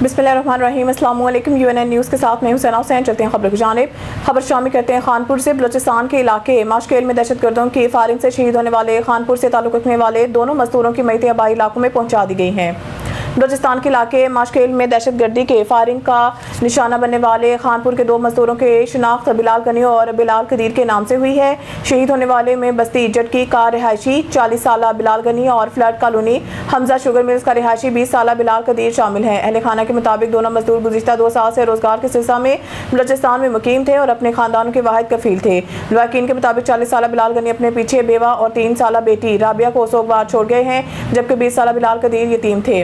बिस्मिल्लाहिर्रहमानिर्रहीम। अस्सलाम वालेकुम। UNN न्यूज़ के साथ मैं हुसैन हुसैन। चलते हैं खबर की जानिब। खबर शामिल करते हैं खानपुर से। बलूचिस्तान के इलाके माशकेल में दहशतगर्दों की फायरिंग से शहीद होने वाले खानपुर से ताल्लुक़ रखने वाले दोनों मजदूरों की मैयतें आबाई इलाकों में पहुँचा दी गई हैं। बलूचिस्तान के इलाके माशकेल में दहशतगर्दी के फायरिंग का निशाना बनने वाले खानपुर के दो मजदूरों के शिनाख्त बिलाल गनी और बिलाल कदीर के नाम से हुई है। शहीद होने वाले में बस्ती जटकी का रिहायशी 40 साल बिलाल गनी और flood colony Hamza sugar mills का रिहायशी 20 साल बिलाल कदीर शामिल हैं। अहले खाना के मुताबिक दोनों मजदूर गुज़िश्ता 2 साल से रोजगार के सिलसिला में बलूचिस्तान में मुकीम थे और अपने खानदानों के वाहिद कफील थे। लवाकिन के मुताबिक 40 साल बिलाल गनी अपने पीछे बेवा और 3 साल बेटी राबिया को सोगवार छोड़ गए हैं, जबकि 20 साल बिलाल कदीर यतीम थे।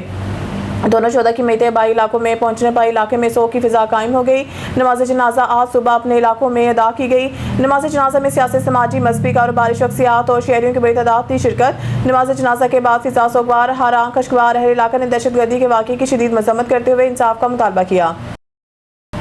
दोनों शोधा की मैयतें बाई इलाकों में पहुंचने पर इलाके में सो की फिजा कायम हो गई। नमाज जनाजा आज सुबह अपने इलाकों में अदा की गई। नमाज जनाजा में सियासी, समाजी, मजहबी, कारोबारी शख्सियात और शहरियों की बड़ी तादाद थी शिरकत। नमाज जनाजा के बाद फिजा सोगवार हारां कशगवार अहले इलाका ने दहशतगर्दी के वाक़े की शदीद मजम्मत करते हुए इंसाफ का मुतालबा किया।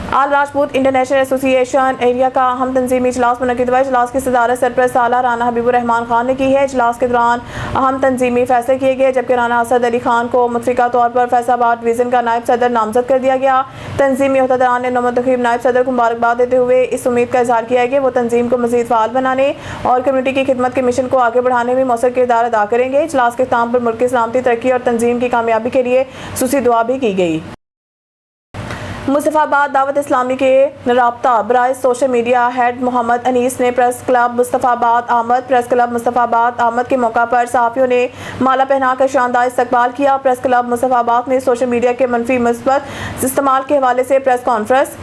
आल राजपूत इंटरनेशनल एसोसिएशन एरिया का अहम तंजीमी इजलास मुनक़िद हुआ। इजलास की सदारत सरपरस्त साला राना हबीबुर रहमान खान ने की है। इजलास के दौरान अहम तंजीमी फैसले किए गए, जबकि राना असद अली खान को मुतफ़िका तौर पर फैसलाबाद डिवीज़न का नायब सदर नामजद कर दिया गया। तंजीमी अहदेदारान ने नवमुंतखब नायब सदर को मुबारकबाद देते हुए इस उम्मीद का इजहार किया है कि वो तंजीम को मज़ीद फ़ाल बनाने और कम्यूनिटी की खिदमत के मिशन को आगे बढ़ाने में मौसर किरदार अदा करेंगे। इजलास के इख्तिताम पर मुल्क की सलामती, तरक्की और तंजीम की कामयाबी के लिए खुसूसी दुआ भी की गई। मुस्तफ़ाबाद दावत इस्लामी के राब्ता बराए social media head Mohammad Anees ने प्रेस क्लब मुस्तफ़ाबाद आमद के मौका पर सहाफ़ियों ने माला पहनाकर शानदार इस्तकबाल किया। प्रेस क्लब मुस्तफ़ाबाद में सोशल मीडिया के मनफी मुस्बत इस्तेमाल के हवाले से प्रेस कॉन्फ्रेंस।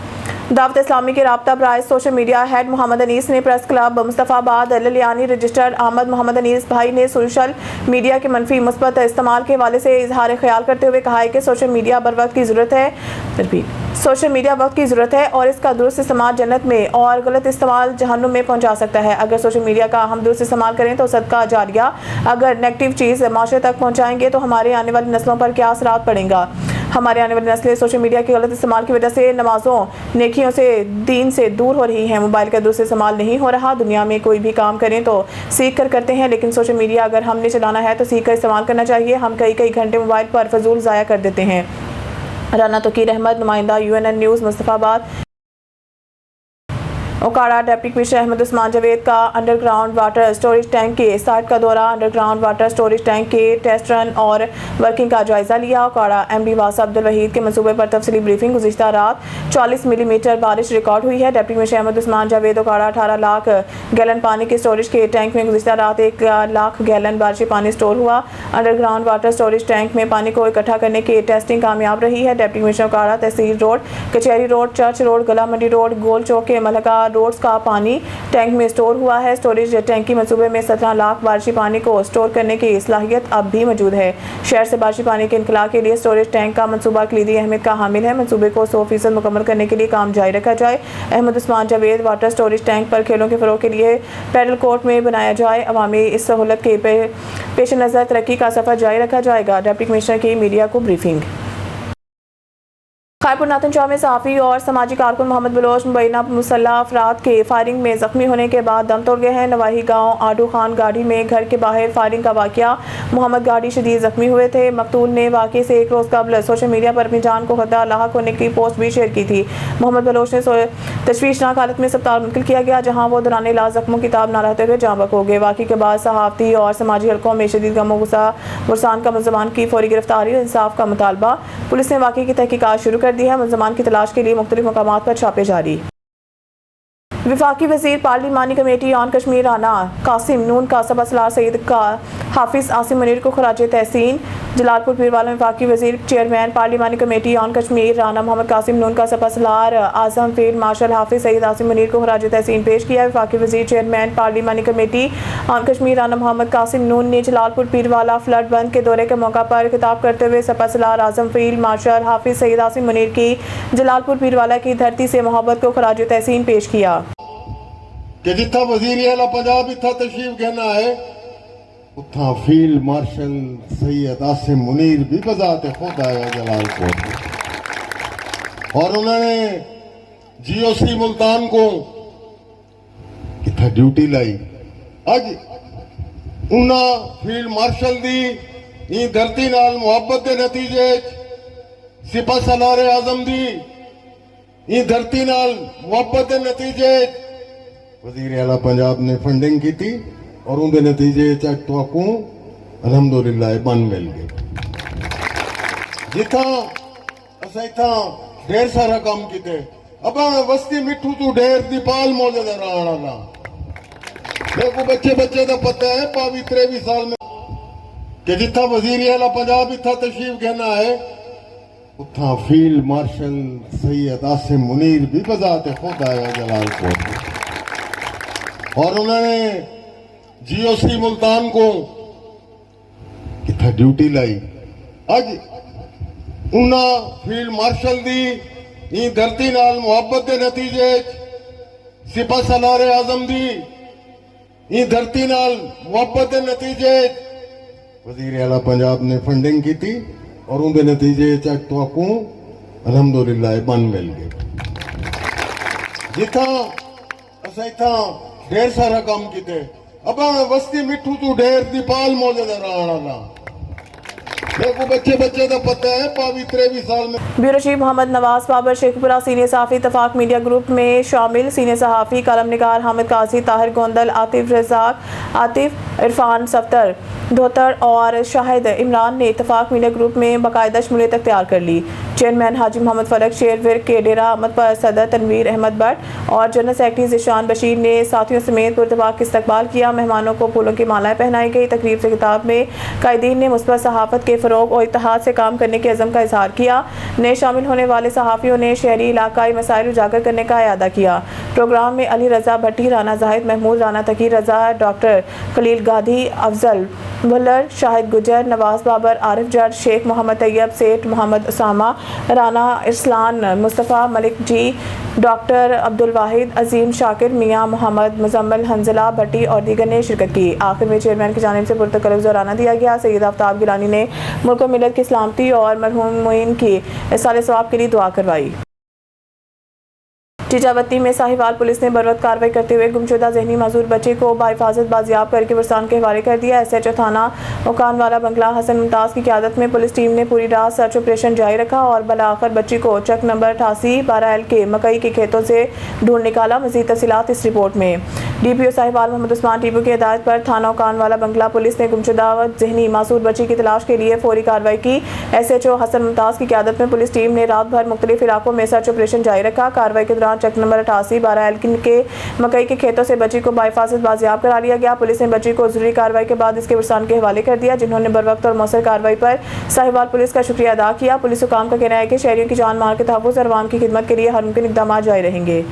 दावत इस्लामी के राब्ता बराए social media head Mohammad Anees ने press club Mustafabad Laliyani registered Ahmad Mohammad Anees भाई ने सोशल मीडिया के मनफी मुस्बत इस्तेमाल के हवाले से इजहार ख्याल करते हुए कहा है कि सोशल मीडिया बर वक्त की ज़रूरत है। सोशल मीडिया वक्त की ज़रूरत है और इसका दुरुस्त इस्तेमाल जन्नत में और गलत इस्तेमाल जहन्नुम में पहुंचा सकता है। अगर सोशल मीडिया का हम दुरुस्त इस्तेमाल करें तो सदका जारिया, अगर नेगेटिव चीज़ माशरे तक पहुंचाएंगे तो हमारे आने वाली नस्लों पर क्या असरात पड़ेगा। हमारे आने वाली नस्लें सोशल मीडिया के गलत इस्तेमाल की वजह से नमाज़ों, नेकियों से, दीन से दूर हो रही हैं। मोबाइल का दुरुस्त इस्तेमाल नहीं हो रहा। दुनिया में कोई भी काम करें तो सीख कर करते हैं, लेकिन सोशल मीडिया अगर हमने चलाना है तो सीख कर इस्तेमाल करना चाहिए। हम कई घंटे मोबाइल पर फजूल ज़ाया कर देते हैं। राना तोकीर अहमद, नुमाइंदा UNN news Mustafabad. Okara deputy commissioner Ahmad Usman Javed का अंडरग्राउंड वाटर स्टोरेज टैंक के साइट का दौरा। अंडरग्राउंड वाटर स्टोरेज टैंक के टेस्ट रन और वर्किंग का जायजा लिया। ओकाड़ा MD वासा अब्दुल वहीद के मंसूबे पर तफसीली ब्रीफिंग। गुज़िश्ता रात 40 मिलीमीटर बारिश रिकॉर्ड हुई है। Deputy commissioner Ahmad Usman Javed Okara 18 lakh gallon पानी के स्टोरेज के टैंक में गुज़िश्ता रात 1 लाख गैलन बारिशी पानी स्टोर हुआ। अंडरग्राउंड वाटर स्टोरेज टैंक में पानी को इकट्ठा करने की टेस्टिंग कामयाब रही है। डिप्टी कमिश्नर ओकाड़ा तहसील रोड, कचहरी रोड, चर्च रोड, गला मंडी रोड, गोल चौक के मलका रोड्स का पानी टैंक में स्टोर हुआ है। स्टोरेज टैंक की मंसूबे में 17 लाख बारिशी पानी को स्टोर करने की सलाहियत अब भी मौजूद है। शहर से बारिशी पानी के इनकला के लिए स्टोरेज टैंक का मंसूबा कलीदी अहमियत का हामिल है। मंसूबे को 100% मुकम्मल करने के लिए काम जारी रखा जाए। Ahmad Usman Javed water storage tank पर खेलों के फ़रोग़ के लिए पैडल कोर्ट में बनाया जाए। अवामी इस सहूलत के पेश नज़र तरक्की का सफ़र जारी रखा जाएगा। डिप्टी कमिश्नर की मीडिया को ब्रीफिंग। खायपुर नातनशाह में सहाफ़ी और समाजी कारकुन मोहम्मद बलोच मुबैना मुसल्लह अफराद के फायरिंग में ज़ख्मी होने के बाद दम तोड़ गए हैं। नवाही गांव आडू खान गाड़ी में घर के बाहर फायरिंग का वाक़या। मोहम्मद गाड़ी शदीद ज़ख्मी हुए थे। मकतूल ने वाक़े से 1 रोज़ कबल सोशल मीडिया पर अपनी जान को खतरा लाहक होने की पोस्ट भी शेयर की थी। मोहम्मद बलोच ने तशवीशनाक हालत में अस्पताल मुंतकिल किया गया, जहाँ वो दौरान इलाज ज़ख्मों की ताब न रहते हुए जाँ बहक हो गए। वाक़े के बाद सहाफ़ती और समाजी हलकों में शदीद गम गुस्सा बुरसान का मुलज़मान की फौरी गिरफ्तारी और इंसाफ का मुतालबा। पुलिस ने वाक़े की तहकीकात शुरू कर दी है। मुलज़मान की तलाश के लिए मुख्तलिफ मकामात पर छापे जारी। वफाकी वज़ीर पार्लिमानी कमेटी ऑन कश्मीर राना कासिम नून का सभा सलार सईद का हाफिज़ आसिम मुनीर को खराजे तहसीन। जलालपुर पीरवाला में वफाकी वज़ीर चेयरमैन पार्लिमानी कमेटी ऑन कश्मीर राना मोहम्मद कासिम नून का सभा सलार आज़म फील्ड मार्शल हाफिज़ सईद आसिम मुनीर को खराजे तहसीन पेश किया। वफाकी वज़ीर चेयरमैन पार्लिमानी कमेटी ऑन कश्मीर राना मोहम्मद कासिम नून ने जलालपुर पीरवाला फ्लड बंद के दौरे के मौका पर खिताब करते हुए सभा सलार आज़म फील्ड मार्शल हाफिज़ सईद आसिम मुनीर की जलालपुर पीरवाला की धरती से मोहब्बत को खराजे तहसीन पेश किया कि जिथा वजीर आला पंजाब इतना तशरीफ कहना है, उथा फील्ड मार्शल सैयद आसिम मुनीर भी बजाते खुद आया जलालपुर और उन्होंने GOC मुल्तान को इतना ड्यूटी लाई। अज उन्हें फील्ड मार्शल दी धरती नाल मुहब्बत के नतीजे सिपा सलारे आजम दी ये धरती नाल मुहब्बत के नतीजे वजीर आला पंजाब ने फंडिंग की थी और उनके नतीजे तो अलहमदुलिल्लाह बन मिल गए। जिथा असा इथा ढेर सारा काम किते अब वस्ती मिठू तू ढेर दीपाल मौजूद रहना देखो बच्चे बच्चे का पता है पावी 23 साल में कि जिथा वजीर आला पंजाब इथा तशरीफ कहना है उथा फील्ड मार्शल सैयद आसिम मुनीर भी बजाते खुद आया जलालपुर और उन्होंने जीओसी मुल्तान को कितना ड्यूटी लाई। अज उन्ना फील्ड मार्शल दी ये धरती नाल मुहब्बत के नतीजे सिपा सलारे आजम दी ये धरती नाल मुहब्बत के नतीजे वजीर आला पंजाब ने फंडिंग की थी और उनके नतीजे तो अलहमदुलिल्लाह बन मिल गए। जिथा असा इथा ढेर सारा काम किते अब वस्ती मिठू तू ढेर दीपाल मौजूद रहना देखो बच्चे बच्चे का पता है पावी 23 साल में। Bureau chief Mohammad Nawaz Babar Sheikhupura senior सहाफ़ी इत्तफाक मीडिया ग्रुप में शामिल सीनियर सहाफ़ी कलम निगार हामिद काजी ताहिर गोंदल आतिफ रजाक आतिफ इरफान सफ्तर धोतर और शाहिद इमरान ने इत्तफाक मीडिया ग्रुप में बाकायदा शमूलियत अख्तियार कर ली। चेयरमैन हाजी मोहम्मद फलक शेरविर के डेरा अहमद पर सदर तनवीर अहमद भट्ट और जनरल सेक्रेटरी जिशान बशीर ने साथियों समेत पुरतबाक इस्तकबाल किया। मेहमानों को फूलों की मालाएं पहनाई गई। तकरीब से खिताब में कायदीन ने मुस्बत सहाफ़त के फ़रोग़ और इत्तेहाद से काम करने के अज़म का इजहार किया। नए शामिल होने वाले सहाफ़ियों ने शहरी इलाकाई मसाइल उजागर करने का इरादा किया। प्रोग्राम में अली रज़ा भट्टी, राना जाहिद महमूद, राना तकी रज़ा, डॉक्टर खलील गाधी, अफजल भुल्लर, शाहिद गुजर, नवाज बाबर, आरिफ जट, शेख मोहम्मद तैयब, सेठ मोहम्मद उसामा, राना इस्लान, मुस्तफ़ा मलिक जी, डॉक्टर अब्दुल वाहिद, अजीम शाकिर, मियाँ मोहम्मद मुजम्मिल, हंजला भट्टी और दीगर ने शिरकत की। आखिर में चेयरमैन की जानिब से पुरतकल्लुफ़ ज़राना दिया गया। सैयद आफ्ताब गिलानी ने मुल्क व मिल्लत की सलामती और मरहूमीन की इसाले सवाब के लिए दुआ करवाई। टीचावती में साहिवाल पुलिस ने बरवक्त कार्रवाई करते हुए गुमशुदा जहनी माजूर बच्चे को बाहिफाजत बाजियाब करके बुरसान के हवाले कर दिया। SHO थाना मुकानवाला बंगला हसन मुमताज़ की क़यादत में पुलिस टीम ने पूरी रात सर्च ऑपरेशन जारी रखा और बलाआखिर बच्ची को चक नंबर 88-12L के मकई के खेतों से ढूंढ निकाला। मज़ीद तफसीलात इस रिपोर्ट में। DPO साहिवाल मोहम्मद उस्मान टीपू की हिदायत पर थाना मुकानवाला बंगला पुलिस ने गुमशुदा जहनी मासूर बच्ची की तलाश के लिए फौरी कार्रवाई की। SHO हसन मुमताज़ की क़यादत में पुलिस टीम ने रात भर मुख्तलिफ इलाकों में सर्च ऑपरेशन जारी रखा। कार्रवाई के दौरान चक नंबर 88-12L के मकई के खेतों से बच्ची को बाहिफाजत बाजियाब करा लिया गया। पुलिस ने बच्ची को जरूरी कार्रवाई के बाद इसके बुरसान के हवाले कर दिया, जिन्होंने बरवक्त और मौसर कार्रवाई पर साहिवाल पुलिस का शुक्रिया अदा किया। पुलिस हुकाम का कहना है कि शहरियों की जान माल के तहफ़्फ़ुज़ और अवाम की खिदमत के लिए हर मुमकिन इक़दाम जारी रहेंगे।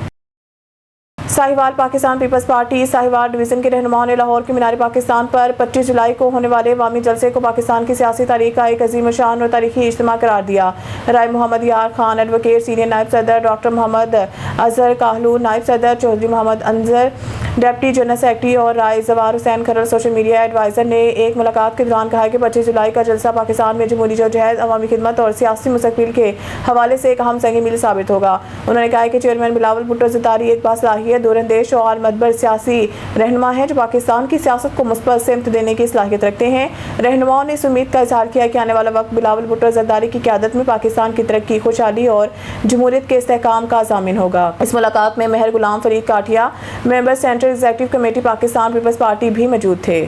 Sahiwal Pakistan peoples party Sahiwal division के रहनुमाओं ने लाहौर के मीनार पाकिस्तान पर 25 जुलाई को होने वाले अवामी जलसे को पाकिस्तान की सियासी तारीख का एक अजीम शान और तारीखी इज्तिमा करार दिया। राय मोहम्मद यार खान एडवोकेट, सीनियर नायब सदर डॉक्टर मोहम्मद अजहर काहलू, नायब सदर Chaudhry Mohammad Anjar, deputy general secretary और Rai Jawar Hussain Kharal social media adviser ने एक मुलाकात के दौरान कहा कि 25 जुलाई का जलसा पाकिस्तान में जमहूरी जदोजहद, अवामी खिदमत और सियासी मुस्तक़बिल के हवाले से एक अहम संग मील साबित होगा। उन्होंने कहा कि चेयरमैन बिलावल भुट्टो ज़रदारी एक बासलाहियत, दूरंदेश और मतबर सियासी रहनुमा है जो पाकिस्तान की सियासत को मुस्बत सिमत देने की सलाहियत रखते हैं। रहनुमाओं ने इस उम्मीद का इजहार किया कि आने वाला वक्त बिलावल भुट्टो ज़रदारी की क़यादत में पाकिस्तान की तरक्की, खुशहाली और जमहूरियत के इस्तेहकाम का ज़ामिन होगा। इस मुलाकात में Mehar Ghulam Farid Kathia, member central executive committee Pakistan peoples Party भी मौजूद थे।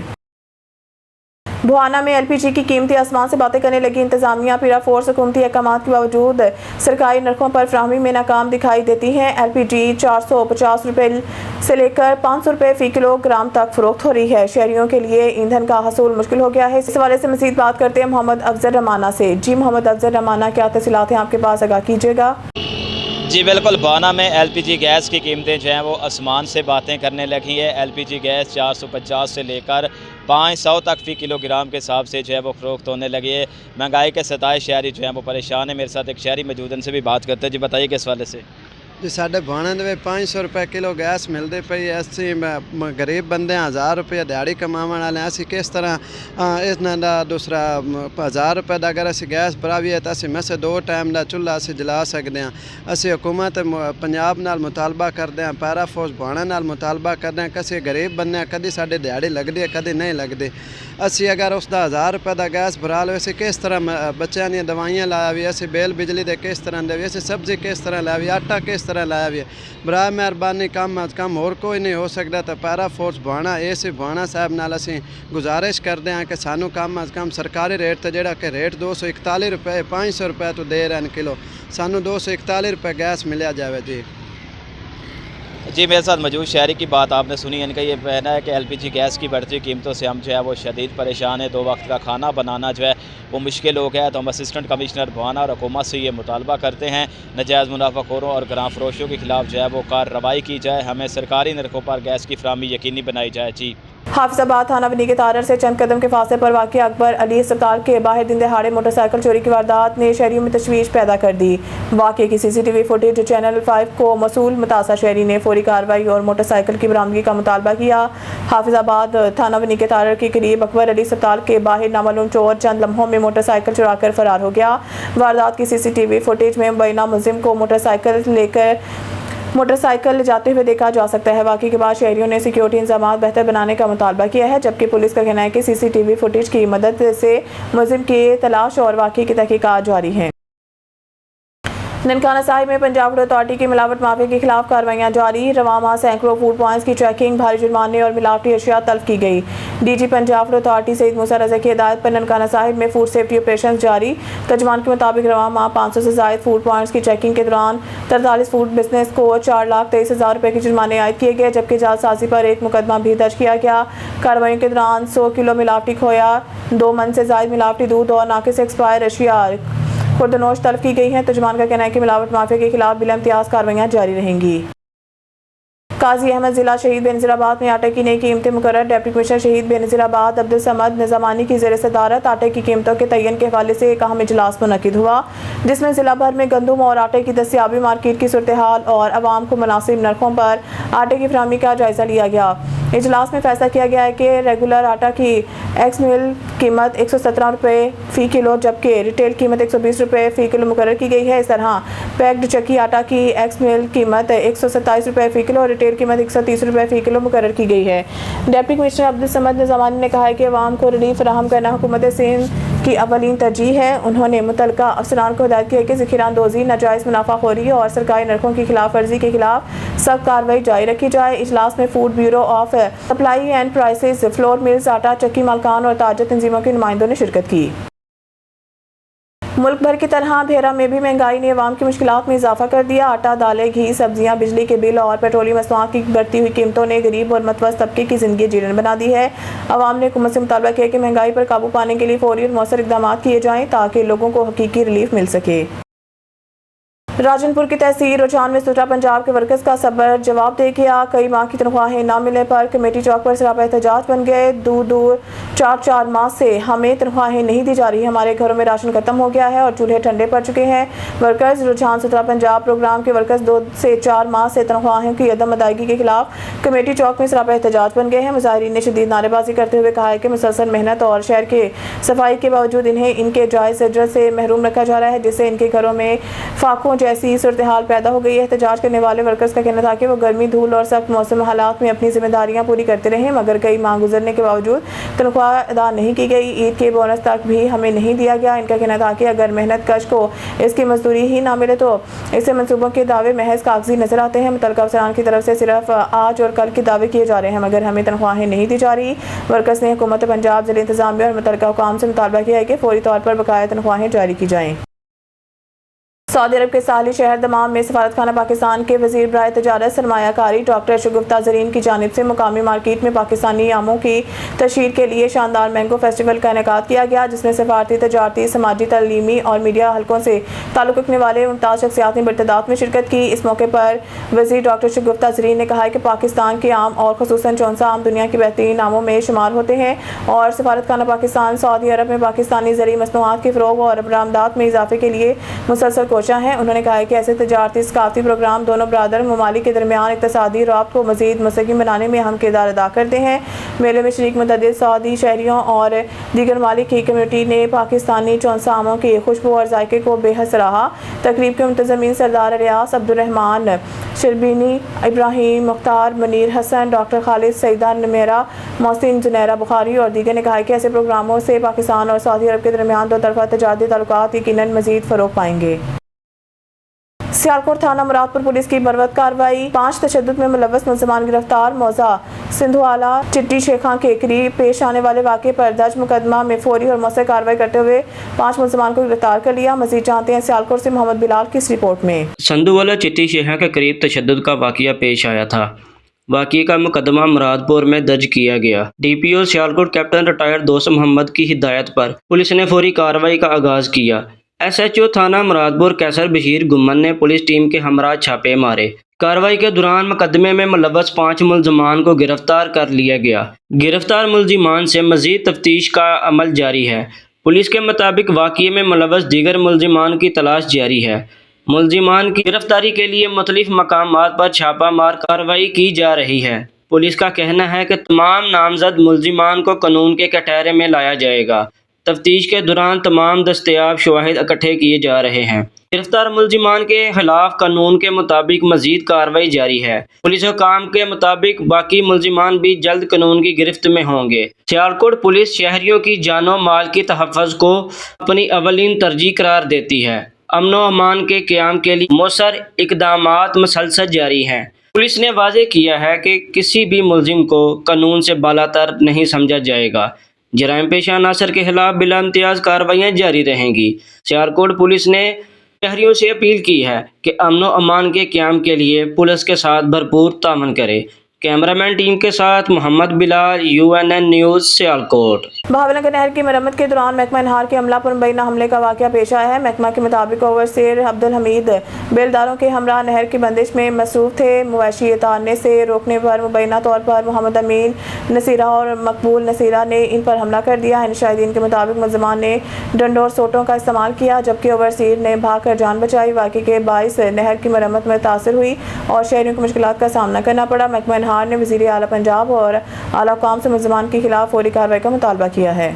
बुहाना में LPG की कीमतें आसमान से बातें करने लगी। इंतजामिया पीरा फोर्स हुकूमती अहकाम के बावजूद सरकारी नरखों पर फ्राहमी में नाकाम दिखाई देती है। LPG 450 रुपये से लेकर 500 रुपये फ़ी किलोग्राम तक फरोख्त हो रही है। शहरियों के लिए ईंधन का हसूल मुश्किल हो गया है। इस हवाले से मज़ीद बात करते हैं मोहम्मद अफजल रमाना से। जी मोहम्मद अफजल रमाना, क्या तफसीलात हैं आपके पास, आगाह कीजिएगा। जी बिल्कुल, बुहाना में LPG गैस की कीमतें जो हैं वो आसमान से बातें करने लगी है। LPG गैस 450 से लेकर 500 तक फ़ी किलोग्राम के हिसाब से जो है वो फ़रोख्त होने लगी है। महंगाई के सताए शहरी जो हैं वो परेशान है। मेरे साथ एक शहरी मौजूद, उनसे भी बात करते हैं। जी बताइए किस वाले से। जी साढ़े बाणे दे 500 रुपए किलो गैस मिलती पई। असी गरीब बंदे 1000 रुपये दिहाड़ी कमाने वाले असी किस तरह इस दूसरा 1000 रुपये का अगर असी गैस भरावीए तो असी मसे 2 टाइम का चूल्हा असी जला सकते हैं। असी हुकूमत पंजाब नाल मुतालबा करते हैं, पैरा फोर्स बाणे नाल मुतालबा करते हैं। कसी गरीब बंदे कदी साड़ी दिहाड़ी लगती है कदी नहीं लगती। असी अगर उसका 1000 रुपये का गैस भरा लो असी किस तरह बच्चों दी दवाइयां लाया भी, असी बेल बिजली दे किस तरह दे, असी सब्जी किस तरह लाया भी, आटा किस तरह लाया भी। बरा मेहरबानी कम अज कम होर कोई नहीं हो सकता। तो पैरा फोर्स बाणा इस बाणा साहब नाल असी गुजारिश करते हैं कि सानू कम अज कम सरकारी रेट तो जोड़ा कि रेट 241 रुपये 500 रुपये तो दे रहे हैं किलो, सानू 241 रुपये गैस मिलिया जाए जी। जी मेरे साथ मौजूद शहरी की बात आपने सुनी। इनका ये कहना है कि एलपीजी गैस की बढ़ती कीमतों से हम जो है वो शदीद परेशान है। 2 वक्त का खाना बनाना जो है वो मुश्किल हो गया है। तो हम असिस्टेंट कमिश्नर बाना और हुकूमत से ये मुतालबा करते हैं नजायज़ मुनाफाखोरों और ग्राम फरोशों के खिलाफ जो है वो कार्रवाई की जाए, हमें सरकारी नरखों पर गैस की फराहमी यकीनी बनाई जाए। जी हाफिजाबाद थाना बनी के तारर से चंद कदम के फासले पर वाक़ अकबर अली अस्पताल के बाहर दिन दहाड़े मोटरसाइकिल चोरी की वारदात ने शहरियों में तशवीश पैदा कर दी। वाक़े की CCTV फुटेज चैनल 5 को मसूल मुतासा शहरी ने फौरी कार्रवाई और मोटरसाइकिल की बरामदगी का मुतालबा किया। हाफिजाबाद थाना बनी के तारर के करीब अकबर अली अस्पताल के बाहर नामालूम चोर चंद लम्हों में मोटरसाइकिल चुरा कर फरार हो गया। वारदात की CCTV फुटेज में मुबैना मुलजिम को मोटरसाइकिल जाते हुए देखा जा सकता है। वाक़ई के बाद शहरियों ने सिक्योरिटी इंतजाम बेहतर बनाने का मुतालबा किया है, जबकि पुलिस का कहना है कि CCTV फुटेज की मदद से मुलजिम की तलाश और वाक़ई की तहकीकात जारी है। ननकाना साहिब में पंजाब फूड अथॉरिटी की मिलावट माफिया के खिलाफ कार्रवाइयां जारी। रवा माह सैकड़ों फूड पॉइंट्स की चेकिंग, भारी जुर्माने और मिलावटी अशिया तल्फ की गई। DG Punjab food authority Saeed Musa Raza की हिदायत पर ननकाना साहिब में फूड सेफ्टी ऑपरेशन जारी। तर्जमान के मुताबिक रवा माह 500 से ज़ायद फूड पॉइंट्स की चेकिंग के दौरान 43 फूड बिजनेस को 4,23,000 रुपये के जुर्माने आयद किए गए, जबकि जालसाजी पर एक मुकदमा भी दर्ज किया गया। कार्रवाई के दौरान 100 किलो मिलावटी खोया, 2 मन से ज़ायद मिलावटी दूध और नाकिस एक्सपायर अशिया खुर्दनोश तलब की गई हैं। तर्जुमान का कहना है कि मिलावट माफिया के खिलाफ बिला इम्तियाज कार्रवाइयां जारी रहेंगी। काजी अहमद जिला शहीद बेनज़ीराबाद में आटे की नई कीमतें मुकर्रर। डिप्टी कमिश्नर शहीद बेनज़ीराबाद अब्दुल समद निज़ामानी की ज़ेर सदारत आटे की कीमतों के तयन के हवाले से एक अहम इजलास मुनक़िद हुआ, जिसमें ज़िला भर में गंदम और आटे की दस्तियाबी, मार्केट की सूरत हाल और आवाम को मुनासिब नरखों पर आटे की फराहमी का जायज़ा लिया गया। इजलास में फैसला किया गया है कि रेगुलर आटा की एक्स मिल कीमत 117 रुपये फ़ी किलो, जबकि रिटेल कीमत 120 रुपये फ़ी किलो मुकर्रर की गई है। इस तरह पैक्ड चक्की आटा की एक्स मिल कीमत 127 रुपये फ़ी किलो और रिटेल कीमत 130 रुपये फ़ी किलो मुकर्रर की गई है। डिप्टी कमिश्नर अब्दुल समद निज़ामानी ने कहा है कि अवाम को रिलीफ फराहम करना हुकूमत सिंध की अवलीन तरजीह है। उन्होंने मुतलका अफसरान को हिदायत की है कि ज़ख़ीरानंदोज़ी, नाजायज़ मुनाफाखोरी और सरकारी नरखों की खिलाफ वर्जी के खिलाफ सख्त कार्रवाई जारी रखी जाए। इजलास में food bureau of supply and prices, flour mills, आटा चक्की मालकान और ताजर तंजीमों के नुमाइंदों ने शिरकत की। मुल्क भर की तरह भेरा में भी महंगाई ने अवाम की मुश्किलात में इजाफा कर दिया। आटा, दालें, घी, सब्जियां, बिजली के बिल और पेट्रोलियम मसनूआत की बढ़ती हुई कीमतों ने गरीब और मतवस्त तबके की जिंदगी जीर्ण बना दी है। अवाम ने हुकूमत से मुतालबा किया कि महंगाई पर काबू पाने के लिए फौरी और मौसर इक़दाम किए जाएँ ताकि लोगों को हकीकी रिलीफ मिल सके। राजनपुर की तहसील रुझान में सुटरा पंजाब के वर्कर्स का सबर जवाब दे गया। कई माह की तनख्वाहें न मिलने पर कमेटी चौक पर सरापा एहतजाज बन गए। दूर 4 माह से हमें तनख्वाहें नहीं दी जा रही, हमारे घरों में राशन खत्म हो गया है और चूल्हे ठंडे पड़ चुके हैं। वर्कर्स रुझान सुटरा पंजाब प्रोग्राम के वर्कर्स 2 से 4 माह से तनख्वाहों की अदम अदायगी के खिलाफ कमेटी चौक में सरापा एहतजाज बन गए हैं। मुजाहिरीन ने शदीद नारेबाजी करते हुए कहा है कि मुसलसल मेहनत और शहर के सफाई के बावजूद इन्हें इनके जायज़ अजर से महरूम रखा जा रहा है, जिससे इनके घरों में फाकों जैसी सूरत हाल पैदा हो गई है। एहतजाज करने वाले वर्कर्स का कहना था कि वो गर्मी, धूल और सख्त मौसम हालात में अपनी जिम्मेदारियां पूरी करते रहे, मगर कई माह गुजरने के बावजूद तनख्वाह अदा नहीं की गई। ईद के बोनस तक भी हमें नहीं दिया गया। इनका कहना था कि अगर मेहनत कश को इसकी मजदूरी ही ना मिले तो इससे मनसूबों के दावे महज कागजी नजर आते हैं। मुतल्लिका अफसरान की तरफ से सिर्फ आज और कल के दावे किए जा रहे हैं, मगर हमें तनख्वाहें नहीं दी जा रही। वर्कर्स ने हुकूमत पंजाब, जिला इंतजामिया और मुतल्लिका हुकाम से मुतालबा किया है कि फौरी तौर पर बकाया तनख्वाहें जारी की जाएँ। सऊदी अरब के साहली शहर दमाम में सफारतखाना पाकिस्तान के वज़ीर बराए तजारत सरमायाकारी डॉक्टर शगुफ्ता ज़रीन की जानिब से मुकामी मार्केट में पाकिस्तानी आमों की तशहीर के लिए शानदार मैंगो फेस्टिवल का इनेकाद किया गया, जिसमें सफारती, तजारती, समाजी, तलीमी और मीडिया हलकों से ताल्लुक़ रखने वाले मुमताज़ शख्सियात ने बर्तादात में शिरकत की। इस मौके पर वज़ीर डॉक्टर शगुफ्ता ज़रीन ने कहा कि पाकिस्तान के आम और खुसूसन चौंसा आम दुनिया के बेहतरीन आमों में शुमार होते हैं और सफारतखाना पाकिस्तान सऊदी अरब में पाकिस्तानी ज़रूरी मसनूआत के फ़रोग़ और बरामदात में इजाफे के लिए मुसलसल कोशा हैं। उन्होंने कहा है कि ऐसे तजारती सकाफती प्रोग्राम दोनों बरादर ममालिक के दरमियान इक़्तिसादी राब्त को मज़ीद मुस्तहकम बनाने में अहम किरदार अदा करते हैं। मेले में शरीक मुतअद्दिद सऊदी शहरियों और दीगर ममालिक की कम्यूनिटी ने पाकिस्तानी चौंसामों की खुशबू और जायके को बेहद सराहा। तकरीब के मुंतज़मीन सरदार रियास अब्दुर्रहमान शर्बीनी, इब्राहिम मुख्तार, मुनीर हसन, डॉक्टर खालिद, सईदा नमेरा, मोहसिन जुनैरा बुखारी और दीगर ने कहा है कि ऐसे प्रोग्रामों से पाकिस्तान और सऊदी अरब के दरमियान दो तरफा तजारती ताल्लुकात यकीनन मज़ीद फ़रोग़ पाएंगे। सियालकोट थाना मुरादपुर पुलिस की बरवक्त कार्रवाई, 5 तशद्दुद में मुलव्वस मुल्ज़िमान गिरफ्तार। मौजा सिंधुआला चिट्टी शेखा केकरी पेश आने वाले वाक़े पर दर्ज मुकदमा में फौरी और मौसर कार्रवाई करते हुए 5 मुल्ज़िमान को गिरफ्तार कर लिया। मज़ीद जानते हैं सियालकोट से मोहम्मद बिलाल की इस रिपोर्ट में। सिंधुआला चिट्टी शेखा के करीब तशद्दुद का वाक़या पेश आया था। वाक़ये का मुकदमा मुरादपुर में दर्ज किया गया। DPO सियालकोट कैप्टन रिटायर्ड दोस्त मोहम्मद की हिदायत पर पुलिस ने फौरी कार्रवाई का आगाज़ किया। SHO थाना मुरादपुर कैसर बशीर गुम्मन ने पुलिस टीम के हमरा छापे मारे। कार्रवाई के दौरान मुकदमे में मुलव्वस 5 मुल्ज़िमान को गिरफ्तार कर लिया गया। गिरफ्तार मुल्ज़िमान से मज़ीद तफ्तीश का अमल जारी है। पुलिस के मुताबिक वाक़ये में मुलव्वस दीगर मुल्ज़िमान की तलाश जारी है। मुल्ज़िमान की गिरफ्तारी के लिए मुख्तलिफ मकामात पर छापा मार कार्रवाई की जा रही है। पुलिस का कहना है कि तमाम नामजद मुल्ज़िमान को कानून के कटहरे में लाया जाएगा। तफ्तीश के दौरान तमाम दस्तयाब शवाहिद इकट्ठे किए जा रहे हैं। गिरफ्तार मुल्ज़िमान के खिलाफ कानून के मुताबिक मज़ीद कार्रवाई जारी है। पुलिस हुकाम के मुताबिक बाकी मुल्ज़िमान भी जल्द कानून की गिरफ्त में होंगे। सियालकोट पुलिस शहरियों की जानो माल की तहफ़्फ़ुज़ को अपनी अवलीन तरजीह करार देती है। अमन व अमान के क़याम के लिए मौसर इक़दामात मुसलसल जारी हैं। पुलिस ने वाज़ेह किया है कि किसी भी मुल्ज़िम को कानून से बालातर नहीं समझा जाएगा। जराइम पेशा अनासर के खिलाफ बिला इम्तियाज़ कार्रवाइयाँ जारी रहेंगी। सियालकोट पुलिस ने शहरियों से अपील की है कि अमन व अमान के क़याम के लिए पुलिस के साथ भरपूर तामन करे। कैमरामैन टीम के साथ मोहम्मद बिलाल, UNN न्यूज़ सियालकोट। बहावलनगर नहर की मरम्मत के दौरान महकमा नहार के अमला पर मुबैना हमले का वाक़या पेश आया है। महकमा के मुताबिक ओवरसेयर अब्दुल हमीद बेलदारों के हमरा नहर की बंदिश में मसरूफ़ थे। मवेशी उतारने से रोकने पर मुबैना तौर पर मोहम्मद अमीन नसीरा और मकबूल नसीरा ने इन पर हमला कर दिया है। शाहिदीन के मुताबिक मुल्ज़िमान ने डंडोर सोटों का इस्तेमाल किया, जबकि ओवरसेयर ने भाग कर जान बचाई। वाक़े के बाइस नहर की मरम्मत में तासर हुई और शहरियों को मुश्किलात का सामना करना पड़ा। महकमा नहार ने वज़ीर आला पंजाब और आला हुकाम से मुल्ज़िमान के खिलाफ फौरी कार्रवाई का मुतालबा किया है।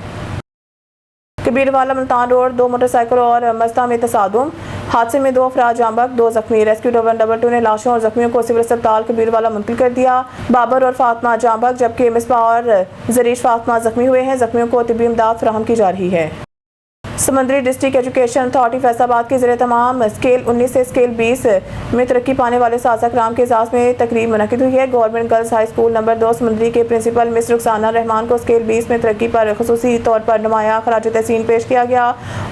कबीरवाला मुल्तान रोड 2 मोटरसाइकिल और मज़दा में तसादुम, हादसे में 2 अफराद जांबक, 2 जख्मी। रेस्क्यू 122 ने लाशों और जख्मियों को सिविल अस्पताल कबीरवाला मुंतकिल कर दिया। बाबर और फातिमा जांबक जबकि मिसबा और जरीश फातिमा जख्मी हुए हैं। जख्मियों को तिब्बी इमदाद फराहम की जा रही है। समंदरी डिस्ट्रिक्ट एजुकेशन अथॉरिटी फैसलाबाद के ज़रिए तमाम स्केल 19 से स्केल 20 में तरक्की पाने वाले साज़ा कराम के एजाज़ में तकरीब मुनक़िद हुई है। Government girls high school number 2 समंदरी के प्रिंसिपल मिस रुखसाना रहमान को स्केल 20 में तरक्की पर खुसूसी तौर पर नुमाया खराज तहसीन पेश किया गया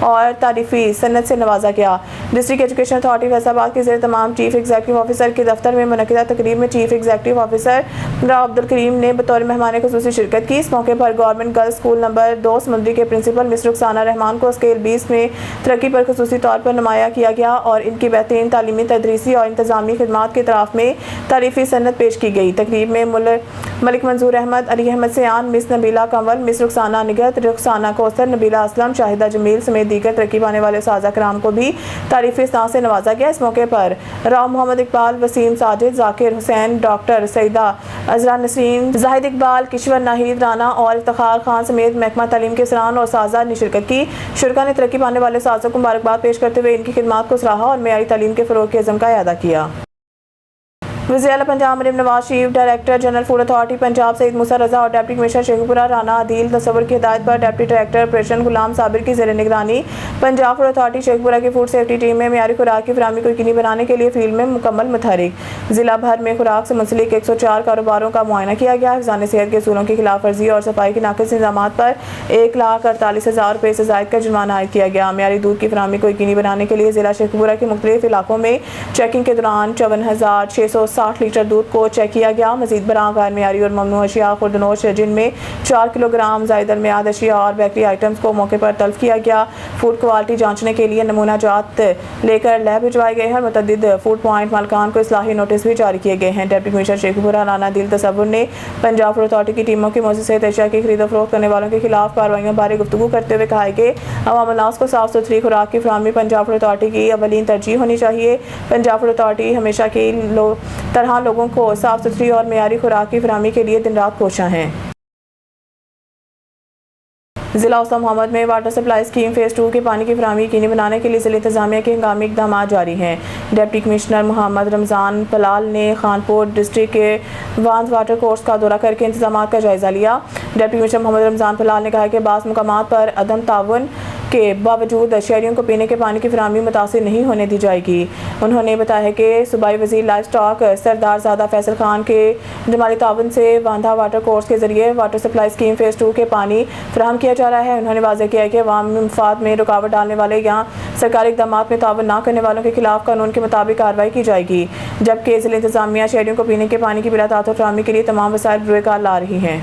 और तारीफ़ी सन्नत से नवाजा गया। डिस्ट्रिक्ट एजुकेशन अथॉरिटी फैसलाबाद के ज़रिए तमाम चीफ एग्जीक्यूटिव ऑफिसर के दफ्तर में मुनक़िदा तकरीब में chief executive officer Rao Abdul Karim ने बतौर मेहमान खुसूसी शिरकत की। इस मौके पर गवर्नमेंट गर्ल्स स्कूल नंबर 2 समंदरी के प्रिंसिपल मिस रुखसाना रहमान को स्केल 20 में तरक्की पर खुसूसी तौर पर नुमाया किया गया और इनकी बेहतरीन तालीमी, तदरीसी और इंतजामी खिदमात की तरफ में तारीफ़ी सन्नत पेश की गई। तकरीब में मलिक मंजूर अहमद, अली अहमद सयान, मिस नबीला कंवल, मिस रुखसाना निगत, रुखसाना कौसर, नबीला असलम, शाहिदा जमील समेत दीगर तरक्की पाने वाले साज़ा कराम को भी तारीफ़ी सना से नवाजा गया। इस मौके पर राव मोहम्मद इकबाल, वसीम साजिद, जाकिर हुसैन, डॉक्टर सईदा अजरा नसरीन, जाहिद इकबाल, किश्वर नाहिद राना और इफ्तिखार खान समेत महकमा तालीम के सरान और साजा ने शिरकत की। शुरा ने तरक्की पाने वाले साज़ों को मुबारकबाद पेश करते हुए इनकी खिदमात को सराहा और मेयारी तालीम के फ़रोग़ के अज़्म का अदा किया। वज़ीर आला Punjab Maryam Nawaz, chief director general food authority Punjab Saeed Musa Raza और डिप्टी कमिश्नर शेखपुरा राना आदिल तसव्वुर की हिदायत पर deputy director operation Ghulam Sabir की ज़ेर निगरानी पंजाब फूड अथॉरिटी शेखपुरा की फूड सेफ्टी टीम में मेयारी खुराक की फराहमी को यकीनी बनाने के लिए फील्ड में मुकम्मल मुतहरिक। जिला भर में खुराक से मुंसलिक 104 कारोबारों का मुआयना किया गया। हिफ़्ज़ान सेहत के असूलों की खिलाफ वर्जी और सफाई के नाक़िस इंतज़ामात पर 1,48,000 रुपये से ज़ायद का जुर्माना आयद किया गया। मेयारी दूध की फराहमी को यकीनी बनाने के लिए ज़िला शेखपुरा के मुख्तलिफ इलाकों में चेकिंग के दौरान 54,600 60 लीटर दूध को चेक किया गया। मजीद बरां गैर मियारी और ममनू अशिया खुर्दनोश जिनमें 4 किलोग्राम जायद अलमियाद अशिया और बेकरी आइटम्स को मौके पर तल्फ किया गया। फूड क्वालिटी जांचने के लिए नमूना जात लेकर लैब भिजवाए गए हैं। मुतअद्दिद फूड पॉइंट मालकान को इस्लाही नोटिस भी जारी किए गए हैं। डिप्टी कमिश्नर शेखपुरा राना दिल तसव्वुर ने पंजाब फूड अथॉरिटी की टीमों की मौजूद से अशिया की खरीद फरोख्त करने वालों के खिलाफ कार्रवाइयों बारे गुफ्तगू करते हुए कहा है कि अवाम उन्नास को साफ सुथरी खुराक की फराहमी पंजाब फूड अथॉरिटी की अवलीन तरजीह होनी चाहिए। पंजाब फूड अथॉरिटी हमेशा की तरह लोगों को साफ सुथरी और मेयारी खुराक की फराहमी के लिए दिन रात कोशिश है। जिला उस्ता मोहम्मद में वाटर सप्लाई स्कीम फेज़ 2 के पानी की फराहमी यकीनी बनाने के लिए जिला इंतजामिया के हंगामी इक़दाम जारी हैं। डिप्टी कमिश्नर मोहम्मद रमज़ान पलाल ने खानपुर डिस्ट्रिक्ट के वांस वाटर कोर्स का दौरा करके इंतजाम का जायज़ा लिया। डिप्टी कमिश्नर मोहम्मद रमज़ान पलाल ने कहा कि बाज़ मुकामात पर अदम ताउन के बावजूद शहरियों को पीने के पानी की फराहमी मुतासिर नहीं होने दी जाएगी। उन्होंने बताया कि सूबाई वज़ीर लाइफ स्टॉक सरदार ज़ादा फैसल खान के जमाली ताउन से वांधा वाटर कोर्स के जरिए वाटर सप्लाई स्कीम फेज़ 2 के पानी फराहम किया जा रहा है। उन्होंने वाज़ेह किया कि अवामी मफाद में रुकावट डालने वाले या सरकारी इक़दाम में ताउन न करने वालों के खिलाफ कानून के मुताबिक कार्रवाई की जाएगी, जबकि जिला इंतजामिया शहरियों को पीने के पानी की बिला ताक़त फराहमी के लिए तमाम वसाइल बरोकार ला रही है।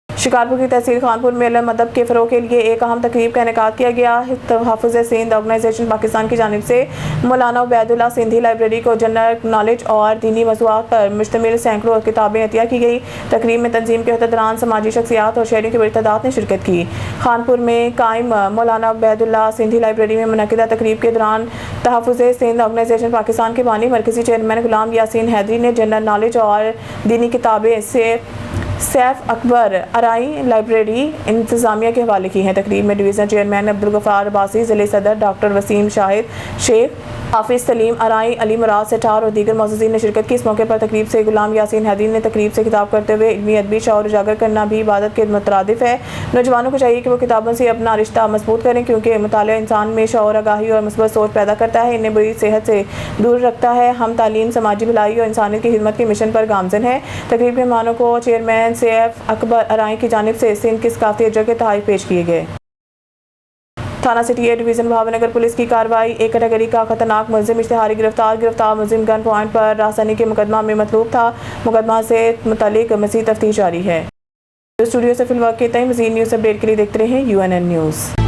शिकारपुर की तहसील खानपुर में इल्म अदब के फ़रोग़ के लिए एक अहम तकरीब का इनेकाद किया गया। तहफ़्फ़ुज़ सिंध ऑर्गेनाइजेशन पाकिस्तान की जानिब से मौलाना उबैदुल्लाह सिंधी लाइब्रेरी को जनरल नॉलेज और दीनी मौज़ूआत पर मुश्तमिल सैकड़ों किताबें अतिया की गई। तकरीब में तंजीम के अहदेदारान, समाजी शख्सियात और शहरियों की बड़ी तादाद ने शिरकत की। खानपुर में कायम मौलाना उबैदुल्लाह सिंधी लाइब्रेरी में मुनक़िदा तकरीब के दौरान तहफ़्फ़ुज़ सिंध ऑर्गेनाइजेशन पाकिस्तान के बानी मरकज़ी चेयरमैन गुलाम यासीन हैदरी ने जनरल नॉलेज और दीनी किताबें से सैफ अकबर अराई लाइब्रेरी इंतजामिया के हवाले की हैं। तकरीब में डिवीज़न चेयरमैन अब्दुल गफ़ार अब्बासी, ज़िले सदर डॉक्टर वसीम शाहिद शेख, हाफिज़ सलीम अराई, अली मुराद सेठार और दीगर मौजूदीन ने शिरकत की। इस मौके पर तकरीब से गुलाम यासीन हैदरी ने तकरीब से खिताब करते हुए इल्मी अदबी शऊर उजागर करना भी इबादत के मुतरादिफ है। नौजवानों को चाहिए कि वो किताबों से अपना रिश्ता मजबूत करें, क्योंकि मुतालिया इंसान में शऊर, आगाही और मुस्बत सोच पैदा करता है, इन्हें बुरी सेहत से दूर रखता है। हम तालीम, समाजी भलाई और इंसानियत की खिदमत के मिशन पर गामजन है। तकरीब के मेहमानों को चेयरमैन सैफ अकबर अराई की जानिब से सिंध की सकाफती अजर के तोहफ़े पेश किए गए। थाना सिटी ए डिवीज़न भावनगर पुलिस की कार्रवाई। एक कैटेगरी का खतरनाक मुलजिम इश्तिहारी गिरफ्तार मुलजिम गन पॉइंट पर राहसानी के मुकदमा में मतलूब था। मुकदमा से मुतालिक मज़ीद तफ्तीश जारी है। स्टूडियो से फिलहाल के तय मज़ीद न्यूज़ अपडेट के लिए देखते रहें UNN न्यूज़।